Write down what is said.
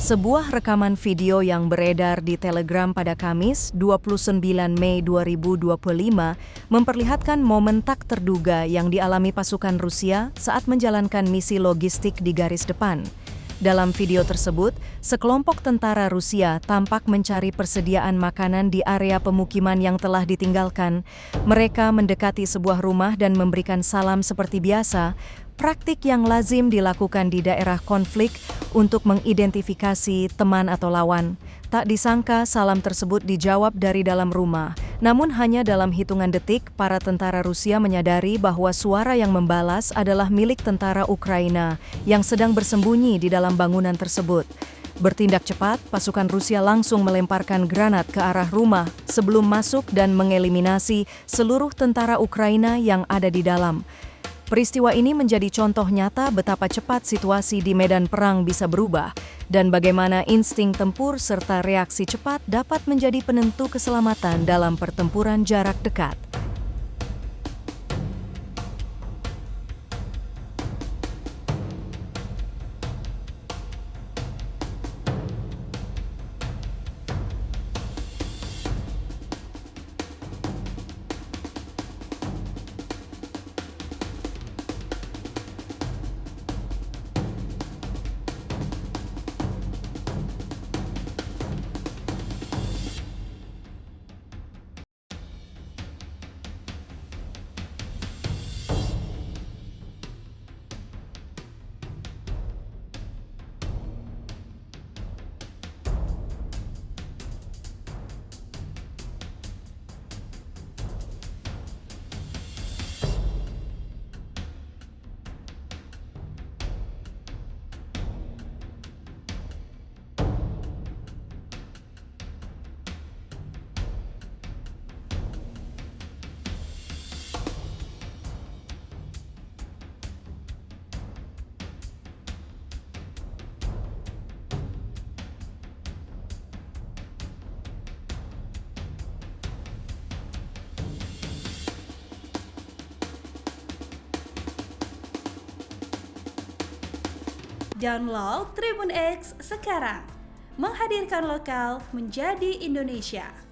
Sebuah rekaman video yang beredar di Telegram pada Kamis, 29 Mei 2025, memperlihatkan momen tak terduga yang dialami pasukan Rusia saat menjalankan misi logistik di garis depan. Dalam video tersebut, sekelompok tentara Rusia tampak mencari persediaan makanan di area pemukiman yang telah ditinggalkan. Mereka mendekati sebuah rumah dan memberikan salam seperti biasa, praktik yang lazim dilakukan di daerah konflik untuk mengidentifikasi teman atau lawan. Tak disangka salam tersebut dijawab dari dalam rumah. Namun hanya dalam hitungan detik, para tentara Rusia menyadari bahwa suara yang membalas adalah milik tentara Ukraina yang sedang bersembunyi di dalam bangunan tersebut. Bertindak cepat, pasukan Rusia langsung melemparkan granat ke arah rumah sebelum masuk dan mengeliminasi seluruh tentara Ukraina yang ada di dalam. Peristiwa ini menjadi contoh nyata betapa cepat situasi di medan perang bisa berubah dan bagaimana insting tempur serta reaksi cepat dapat menjadi penentu keselamatan dalam pertempuran jarak dekat. Download Tribun X sekarang, menghadirkan lokal menjadi Indonesia.